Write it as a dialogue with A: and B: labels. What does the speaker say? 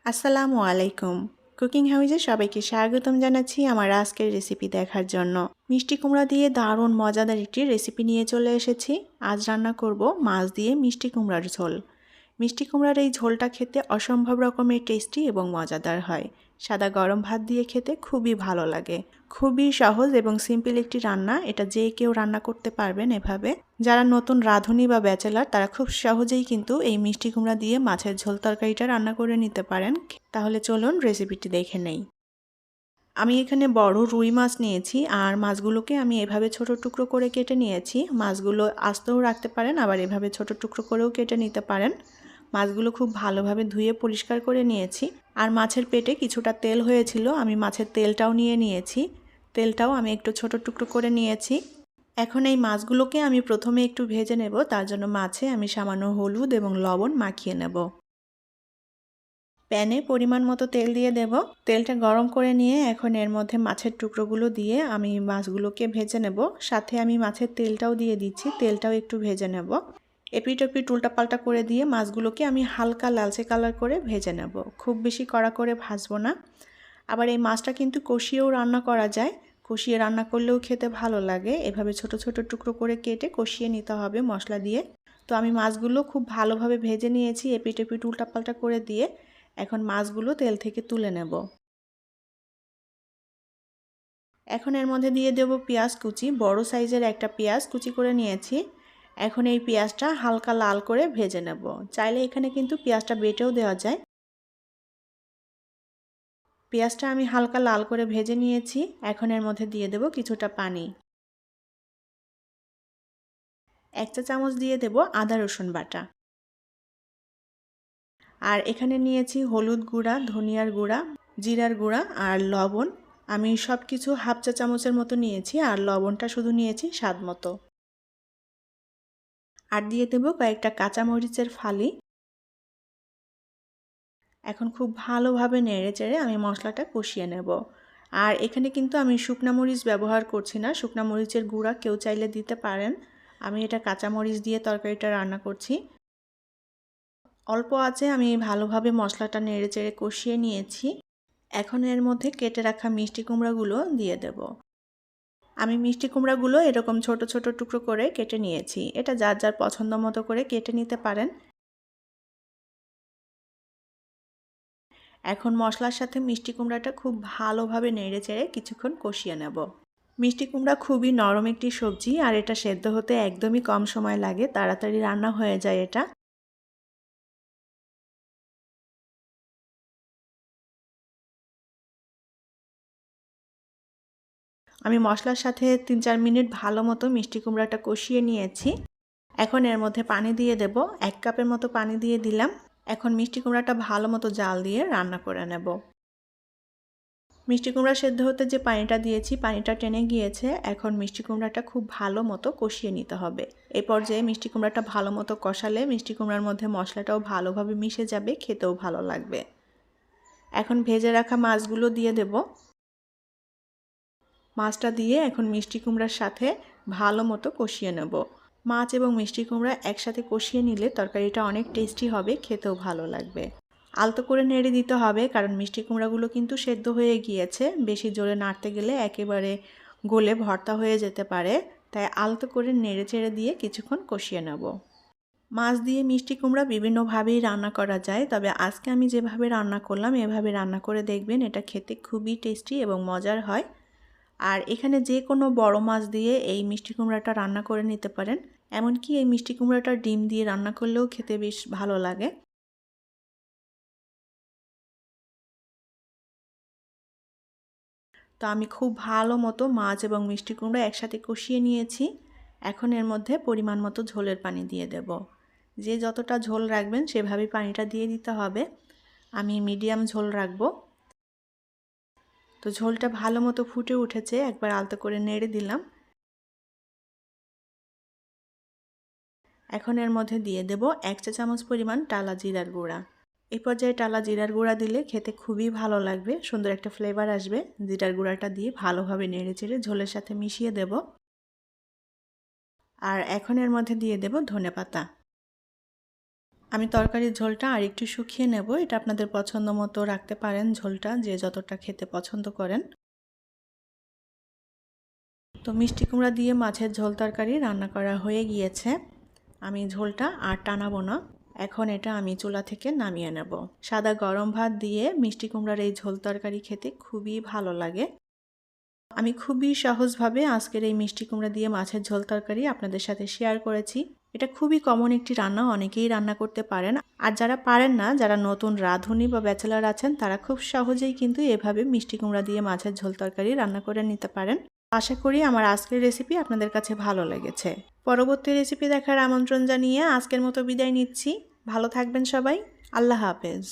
A: আসসালামু আলাইকুম। কুকিং হাউজে সবাইকে স্বাগতম জানাচ্ছি আমার আজকের রেসিপি দেখার জন্য। মিষ্টি কুমড়া দিয়ে দারুণ মজাদার একটি রেসিপি নিয়ে চলে এসেছি। আজ রান্না করব মাছ দিয়ে মিষ্টি কুমড়ার ঝোল। মিষ্টি কুমড়ার এই ঝোলটা খেতে অসম্ভব রকমের টেস্টি এবং মজাদার হয়। সাদা গরম ভাত দিয়ে খেতে খুবই ভালো লাগে। খুবই সহজ এবং সিম্পল একটি রান্না, এটা যে কেউ রান্না করতে পারবেন এভাবে। যারা নতুন রাঁধুনি বা ব্যাচেলার তারা খুব সহজেই কিন্তু এই মিষ্টি কুমড়া দিয়ে মাছের ঝোল তরকারিটা রান্না করে নিতে পারেন। তাহলে চলুন রেসিপিটি দেখে নেই। আমি এখানে বড় রুই মাছ নিয়েছি আর মাছগুলোকে আমি এভাবে ছোট টুকরো করে কেটে নিয়েছি। মাছগুলো আস্তেও রাখতে পারেন, আবার এভাবে ছোট টুকরো করেও কেটে নিতে পারেন। মাছগুলো খুব ভালোভাবে ধুয়ে পরিষ্কার করে নিয়েছি। আর মাছের পেটে কিছুটা তেল হয়েছিল, আমি মাছের তেলটাও নিয়ে নিয়েছি। তেলটাও আমি একটু ছোট টুকরো করে নিয়েছি। এখন এই মাছগুলোকে আমি প্রথমে একটু ভেজে নেব। তার জন্য মাছে আমি সামান্য হলুদ এবং লবণ মাখিয়ে নেব। প্যানে পরিমাণ মতো তেল দিয়ে দেব। তেলটা গরম করে নিয়ে এখন এর মধ্যে মাছের টুকরোগুলো দিয়ে আমি মাছগুলোকে ভেজে নেব। সাথে আমি মাছের তেলটাও দিয়ে দিচ্ছি, তেলটাও একটু ভেজে নেব। এপিট ওপিট উল্টাপাল্টা করে দিয়ে মাছগুলোকে আমি হালকা লালচে কালার করে ভেজে নেব। খুব বেশি কড়া করে ভাজবো না। আবার এই মাছটা কিন্তু কষিয়েও রান্না করা যায়। কষিয়ে রান্না করলেও খেতে ভালো লাগে। এভাবে ছোট ছোট টুকরো করে কেটে কষিয়ে নিতে হবে মশলা দিয়ে। তো আমি মাছগুলো খুব ভালোভাবে ভেজে নিয়েছি এপিট ওপিট উল্টাপাল্টা করে দিয়ে। এখন মাছগুলো তেল থেকে তুলে নেব। এখন এর মধ্যে দিয়ে দেব পেঁয়াজ কুচি। বড় সাইজের একটা পেঁয়াজ কুচি করে নিয়েছি। এখন এই পেঁয়াজটা হালকা লাল করে ভেজে নেব। চাইলে এখানে কিন্তু পেঁয়াজটা বেটেও দেওয়া যায়। পেঁয়াজটা আমি হালকা লাল করে ভেজে নিয়েছি। এখন এর মধ্যে দিয়ে দেব কিছুটা পানি। 1 চা চামচ দিয়ে দেব আদা রসুন বাটা। আর এখানে নিয়েছি হলুদ গুঁড়া, ধনিয়ার গুঁড়া, জিরার গুঁড়া আর লবণ। আমি সব কিছু হাফ চা চামচের মতো নিয়েছি আর লবণটা শুধু নিয়েছি স্বাদ মতো। আর দিয়ে দেব কয়েকটা কাঁচামরিচের ফালি। এখন খুব ভালোভাবে নেড়েচেড়ে আমি মশলাটা কষিয়ে নেব। আর এখানে কিন্তু আমি শুকনা মরিচ ব্যবহার করছি না, শুকনা মরিচের গুঁড়া কেউ চাইলে দিতে পারেন। আমি এটা কাঁচামরিচ দিয়ে তরকারিটা রান্না করছি। অল্প আঁচে আমি ভালোভাবে মশলাটা নেড়েচেড়ে কষিয়ে নিয়েছি। এখন এর মধ্যে কেটে রাখা মিষ্টি কুমড়াগুলো দিয়ে দেব। আমি মিষ্টি কুমড়াগুলো এরকম ছোট ছোট টুকরো করে কেটে নিয়েছি। এটা যার যার পছন্দ মতো করে কেটে নিতে পারেন। এখন মশলার সাথে মিষ্টি কুমড়াটা খুব ভালোভাবে নেড়েচেড়ে কিছুক্ষণ কষিয়ে নেব। মিষ্টি কুমড়া খুবই নরম একটি সবজি আর এটা সেদ্ধ হতে একদমই কম সময় লাগে, তাড়াতাড়ি রান্না হয়ে যায় এটা। আমি মশলার সাথে 3-4 মিনিট ভালো মতো মিষ্টি কুমড়াটা কষিয়ে নিয়েছি। এখন এর মধ্যে পানি দিয়ে দেব। 1 কাপের মতো পানি দিয়ে দিলাম। এখন মিষ্টি কুমড়াটা ভালো মতো জাল দিয়ে রান্না করে নেব। মিষ্টি কুমড়া সেদ্ধ হতে যে পানিটা দিয়েছি পানিটা টেনে গিয়েছে। এখন মিষ্টি কুমড়াটা খুব ভালো মতো কষিয়ে নিতে হবে। এই পর্যায়ে মিষ্টি কুমড়াটা ভালো মতো কষালে মিষ্টি কুমড়ার মধ্যে মশলাটাও ভালোভাবে মিশে যাবে, খেতেও ভালো লাগবে। এখন ভেজে রাখা মাছগুলো দিয়ে দেব। মাছটা দিয়ে এখন মিষ্টি কুমড়ার সাথে ভালো মতো কষিয়ে নেব। মাছ এবং মিষ্টি কুমড়া একসাথে কষিয়ে নিলে তরকারিটা অনেক টেস্টি হবে, খেতেও ভালো লাগবে। আলতো করে নেড়ে দিতে হবে কারণ মিষ্টি কুমড়াগুলো কিন্তু সেদ্ধ হয়ে গিয়েছে। বেশি জোরে নাড়তে গেলে একেবারে গলে ভর্তা হয়ে যেতে পারে। তাই আলতো করে নেড়ে চেড়ে দিয়ে কিছুক্ষণ কষিয়ে নেব। মাছ দিয়ে মিষ্টি কুমড়া বিভিন্নভাবেই রান্না করা যায়, তবে আজকে আমি যেভাবে রান্না করলাম এভাবে রান্না করে দেখবেন, এটা খেতে খুবই টেস্টি এবং মজার হয়। আর এখানে যে কোনো বড় মাছ দিয়ে এই মিষ্টি কুমড়াটা রান্না করে নিতে পারেন। এমনকি এই মিষ্টি কুমড়াটা ডিম দিয়ে রান্না করলেও খেতে বেশ ভালো লাগে। তো আমি খুব ভালো মতো মাছ এবং মিষ্টি কুমড়া একসাথে কষিয়ে নিয়েছি। এখন এর মধ্যে পরিমাণ মতো ঝোলের পানি দিয়ে দেব। যে যতটা ঝোল রাখবেন সেভাবেই পানিটা দিয়ে দিতে হবে। আমি মিডিয়াম ঝোল রাখবো। তো ঝোলটা ভালো মতো ফুটে উঠেছে, একবার আলতো করে নেড়ে দিলাম। এখন এর মধ্যে দিয়ে দেব 1 চা চামচ পরিমাণ টালা জিরার গুঁড়া। এই পর্যায়ে টালা জিরার গুঁড়া দিলে খেতে খুবই ভালো লাগবে, সুন্দর একটা ফ্লেভার আসবে। জিরার গুঁড়াটা দিয়ে ভালোভাবে নেড়েচেড়ে ঝোলের সাথে মিশিয়ে দেব। আর এখন এর মধ্যে দিয়ে দেব ধনেপাতা। আমি তরকারির ঝোলটা আরেকটু শুকিয়ে নেব। এটা আপনাদের পছন্দ মতো রাখতে পারেন, ঝোলটা যে যতটা খেতে পছন্দ করেন। তো মিষ্টি কুমড়া দিয়ে মাছের ঝোল তরকারি রান্না করা হয়ে গিয়েছে। আমি ঝোলটা আর টানাবো না, এখন এটা আমি চুলা থেকে নামিয়ে নেব। সাদা গরম ভাত দিয়ে মিষ্টি কুমড়ার এই ঝোল তরকারি খেতে খুবই ভালো লাগে। আমি খুবই সহজভাবে আজকের এই মিষ্টি কুমড়া দিয়ে মাছের ঝোল তরকারি আপনাদের সাথে শেয়ার করেছি। এটা খুবই কমন একটি রান্না, অনেকেই রান্না করতে পারেন। আর যারা পারেন না, যারা নতুন রাঁধুনি বা ব্যাচেলার আছেন, তারা খুব সহজেই কিন্তু এভাবে মিষ্টি কুমড়া দিয়ে মাছের ঝোল তরকারি রান্না করে নিতে পারেন। আশা করি আমার আজকের রেসিপি আপনাদের কাছে ভালো লেগেছে। পরবর্তী রেসিপি দেখার আমন্ত্রণ জানিয়ে আজকের মতো বিদায় নিচ্ছি। ভালো থাকবেন সবাই। আল্লাহ হাফেজ।